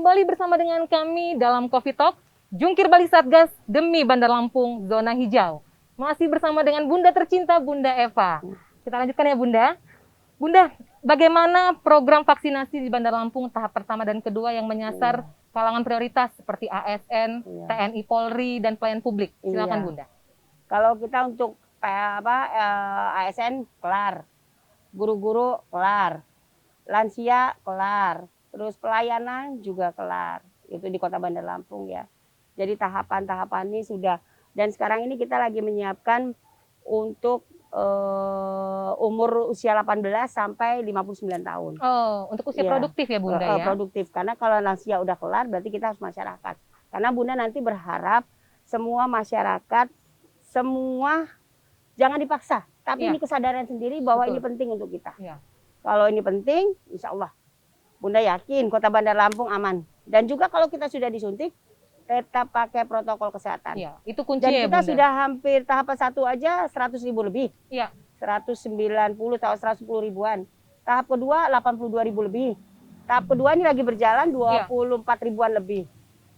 kembali bersama dengan kami dalam Coffee Talk, Jungkir Balik Satgas demi Bandar Lampung Zona Hijau. Masih bersama dengan Bunda tercinta, Bunda Eva. Kita lanjutkan ya Bunda. Bunda, bagaimana program vaksinasi di Bandar Lampung tahap pertama dan kedua yang menyasar kalangan prioritas seperti ASN, TNI, Polri, dan pelayan publik? Silakan Bunda. Kalau kita untuk ASN kelar, guru-guru kelar, lansia kelar, terus pelayanan juga kelar. Itu di Kota Bandar Lampung ya. Jadi tahapan-tahapan ini sudah. Dan sekarang ini kita lagi menyiapkan untuk umur usia 18 sampai 59 tahun. Oh, untuk usia produktif ya Bunda ya? Produktif, karena kalau lansia udah kelar berarti kita harus masyarakat. Karena Bunda nanti berharap semua masyarakat, semua jangan dipaksa. Tapi ini kesadaran sendiri bahwa ini penting untuk kita. Kalau ini penting, insya Allah Bunda yakin Kota Bandar Lampung aman. Dan juga kalau kita sudah disuntik, tetap pakai protokol kesehatan. Ya, itu kuncinya ya Bunda. Dan kita sudah hampir tahap 1 aja 100.000 lebih. Iya. 190 atau 110 ribuan. Tahap kedua 82.000 lebih. Tahap kedua ini lagi berjalan 24 ribuan lebih.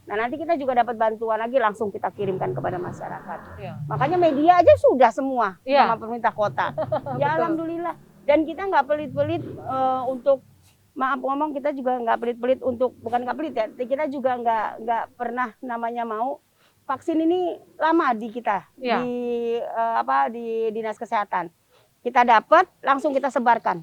Nah nanti kita juga dapat bantuan lagi langsung kita kirimkan kepada masyarakat. Makanya media aja sudah semua sama pemerintah kota. Ya alhamdulillah. Dan kita nggak pelit-pelit untuk, maaf ngomong, kita juga nggak pelit-pelit untuk, bukan nggak pelit ya, kita juga nggak pernah namanya mau vaksin ini lama di kita di dinas kesehatan. Kita dapat langsung kita sebarkan,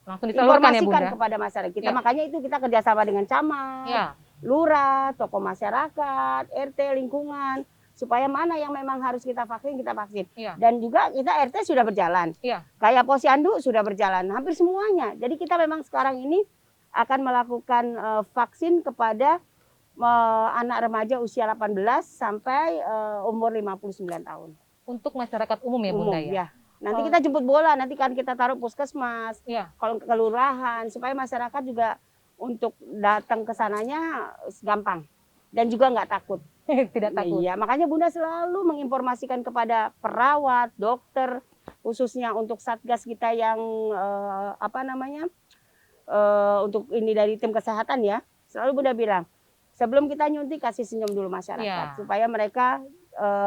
langsung disalurkan ya Bunda, kepada masyarakat kita. Makanya itu kita kerjasama dengan camat, lurah, tokoh masyarakat, RT lingkungan, supaya mana yang memang harus kita vaksin, kita vaksin. Dan juga kita RT sudah berjalan, kayak Posyandu sudah berjalan, hampir semuanya. Jadi kita memang sekarang ini akan melakukan vaksin kepada anak remaja usia 18 sampai umur 59 tahun. Untuk masyarakat umum ya Bunda ya? Nanti kita jemput bola, nanti kan kita taruh puskesmas, kalau kelurahan, supaya masyarakat juga untuk datang ke sananya gampang. Dan juga nggak takut. Tidak takut. Iya, makanya Bunda selalu menginformasikan kepada perawat, dokter, khususnya untuk satgas kita yang untuk ini dari tim kesehatan ya. Selalu Bunda bilang, sebelum kita nyuntik kasih senyum dulu masyarakat, supaya mereka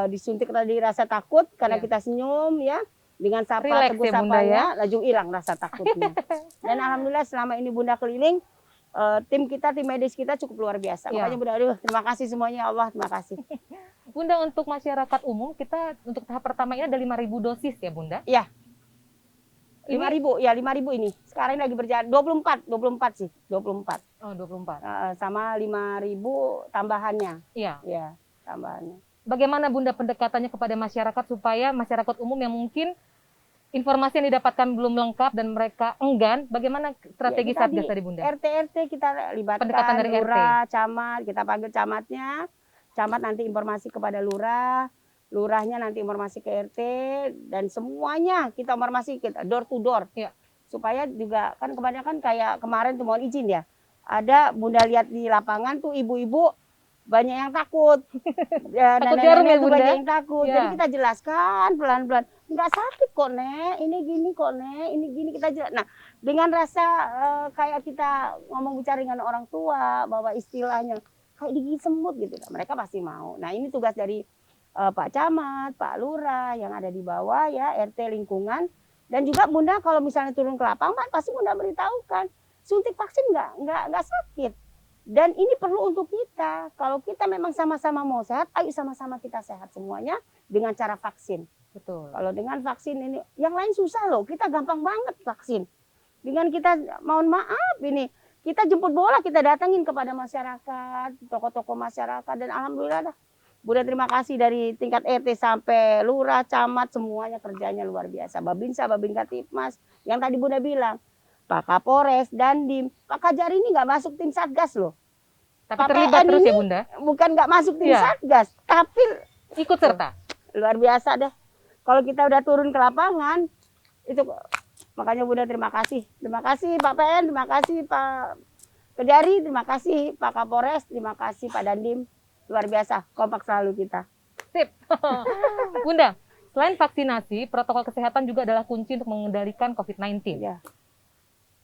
disuntik tadi rasa takut karena kita senyum ya, dengan sapa teguh sapanya, laju hilang rasa takutnya. Dan alhamdulillah selama ini Bunda keliling, tim medis kita cukup luar biasa. Makanya Bunda, terima kasih semuanya, Allah terima kasih. Bunda, untuk masyarakat umum kita untuk tahap pertama ini ada 5.000 dosis ya Bunda? Iya. 5.000 ini. Sekarang ini lagi berjalan 24 sih, 24. Oh, 24. Sama 5.000 tambahannya. Iya. Iya, tambahannya. Bagaimana Bunda pendekatannya kepada masyarakat supaya masyarakat umum yang mungkin informasi yang didapatkan belum lengkap dan mereka enggan, bagaimana strategi Satgas tadi Bunda? RT kita libatkan, pendekatan dari lurah, camat, kita panggil camatnya, camat nanti informasi kepada lurah, lurahnya nanti informasi ke RT, dan semuanya kita informasi, kita door to door. Supaya juga kan kebanyakan kayak kemarin tuh mohon izin ya, ada Bunda lihat di lapangan tuh ibu-ibu banyak yang takut. Takut jarum ya Bunda? Banyak yang takut. Jadi kita jelaskan pelan-pelan, nggak sakit kok Nek, ini gini kok Nek, ini gini, kita jelas. Nah dengan rasa kayak kita ngomong bicara dengan orang tua, bahwa istilahnya kayak digigit semut gitu, mereka pasti mau. Nah ini tugas dari Pak Camat, Pak Lurah yang ada di bawah ya, RT lingkungan. Dan juga Bunda kalau misalnya turun ke lapangan pasti Bunda beritahukan, suntik vaksin nggak sakit. Dan ini perlu untuk kita. Kalau kita memang sama-sama mau sehat, ayo sama-sama kita sehat semuanya dengan cara vaksin. Betul. Kalau dengan vaksin ini, yang lain susah loh. Kita gampang banget vaksin. Dengan kita, mohon maaf ini, kita jemput bola, kita datangin kepada masyarakat, tokoh-tokoh masyarakat, dan alhamdulillah dah. Bunda terima kasih dari tingkat RT sampai lurah, camat, semuanya kerjanya luar biasa. Babinsa, Babinka Tipmas, yang tadi Bunda bilang, Pak Kapolres, Dandim, Pak Kajari ini nggak masuk tim Satgas loh. Tapi terlibat terus ya Bunda? Bukan nggak masuk tim Satgas, tapi ikut serta. Luar biasa deh. Kalau kita udah turun ke lapangan, itu makanya Bunda terima kasih. Terima kasih Pak PN, terima kasih Pak Kajari, terima kasih Pak Kapolres, terima kasih Pak Dandim. Luar biasa, kompak selalu kita. Sip. Bunda, selain vaksinasi, protokol kesehatan juga adalah kunci untuk mengendalikan COVID-19.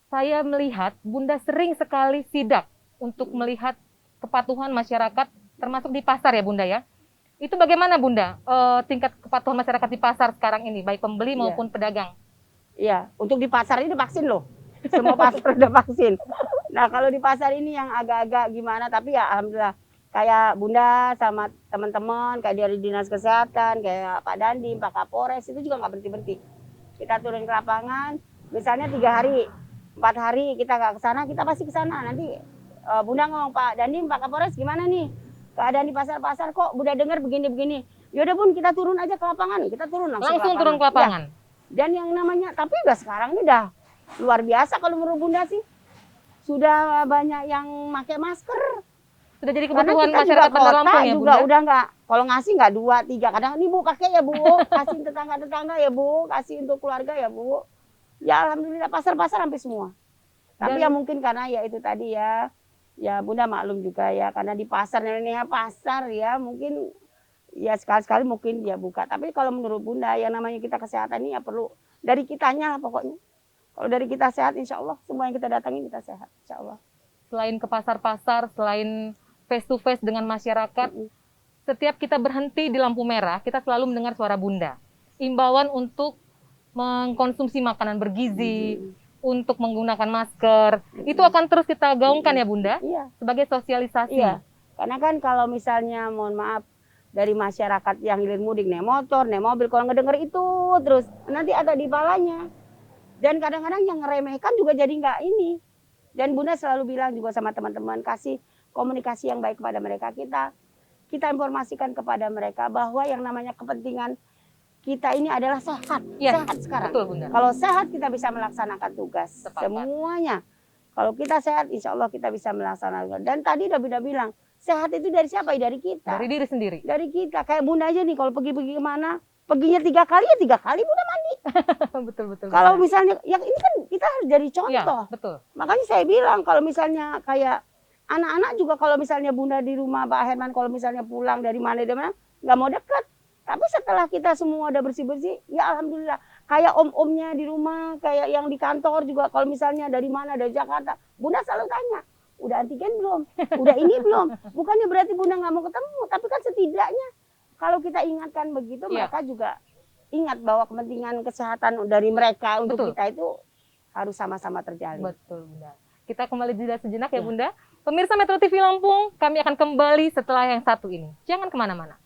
Saya melihat Bunda sering sekali sidak untuk melihat kepatuhan masyarakat termasuk di pasar ya Bunda ya. Itu bagaimana Bunda tingkat kepatuhan masyarakat di pasar sekarang ini, baik pembeli maupun pedagang? Iya, untuk di pasar ini vaksin loh. Semua pasar udah vaksin. Nah, kalau di pasar ini yang agak-agak gimana, tapi ya alhamdulillah kayak Bunda sama teman-teman, kayak dari Dinas Kesehatan, kayak Pak Dandim, Pak Kapolres, itu juga nggak berhenti-berhenti. Kita turun ke lapangan, misalnya 3 hari, 4 hari kita nggak ke sana, kita pasti ke sana. Nanti Bunda ngomong, Pak Dandim, Pak Kapolres gimana nih? Keadaan di pasar-pasar kok Bunda dengar begini-begini. Yaudah Bun, kita turun aja ke lapangan. Kita turun langsung turun ke lapangan. Ya. Dan yang namanya, tapi udah sekarang ini udah luar biasa kalau menurut Bunda sih. Sudah banyak yang pakai masker. Sudah jadi kebutuhan masyarakat Bandar Lampung ya juga Bunda? Udah nggak, kalau ngasih nggak 2, 3. Kadang ini Bu pakai ya Bu, kasih tetangga-tetangga ya Bu, kasih untuk keluarga ya Bu. Ya alhamdulillah pasar-pasar hampir semua. Tapi ya mungkin karena ya itu tadi ya Bunda maklum juga ya, karena di pasar namanya pasar ya mungkin ya sekali-sekali mungkin dia buka. Tapi kalau menurut Bunda yang namanya kita kesehatan ini ya perlu dari kitanya lah pokoknya. Kalau dari kita sehat, insya Allah semua yang kita datangin kita sehat, insya Allah. Selain ke pasar-pasar, selain face to face dengan masyarakat, setiap kita berhenti di lampu merah, kita selalu mendengar suara Bunda. Imbauan untuk mengkonsumsi makanan bergizi, untuk menggunakan masker, itu akan terus kita gaungkan ya Bunda, sebagai sosialisasi. Iya, karena kan kalau misalnya, mohon maaf, dari masyarakat yang hilir mudik, naik motor, naik mobil, kalau ngedenger itu terus, nanti ada di balanya. Dan kadang-kadang yang ngeremehkan juga jadi nggak ini. Dan Bunda selalu bilang juga sama teman-teman, kasih komunikasi yang baik kepada mereka. Kita informasikan kepada mereka bahwa yang namanya kepentingan kita ini adalah sehat. Ya, sehat sekarang. Betul, Bunda. Kalau sehat kita bisa melaksanakan tugas. Semuanya. Kalau kita sehat, insya Allah kita bisa melaksanakan. Dan tadi udah Bunda bilang, sehat itu dari siapa? Dari kita. Dari diri sendiri. Dari kita. Kayak Bunda aja nih, kalau pergi-pergi kemana, perginya 3 kali ya 3 kali Bunda mandi. Betul. Kalau misalnya, yang ini kan kita harus jadi contoh. Ya, betul. Makanya saya bilang kalau misalnya kayak anak-anak juga kalau misalnya Bunda di rumah, Pak Herman kalau misalnya pulang dari mana nggak mau deket. Tapi setelah kita semua udah bersih-bersih, ya alhamdulillah. Kayak om-omnya di rumah, kayak yang di kantor juga kalau misalnya dari mana, dari Jakarta, Bunda selalu tanya, udah antigen belum? Udah ini belum? Bukannya berarti Bunda nggak mau ketemu, tapi kan setidaknya kalau kita ingatkan begitu, mereka juga ingat bahwa kepentingan kesehatan dari mereka untuk kita itu harus sama-sama terjalin. Betul, Bunda. Kita kembali jeda sejenak ya Bunda. Pemirsa Metro TV Lampung, kami akan kembali setelah yang satu ini. Jangan kemana-mana.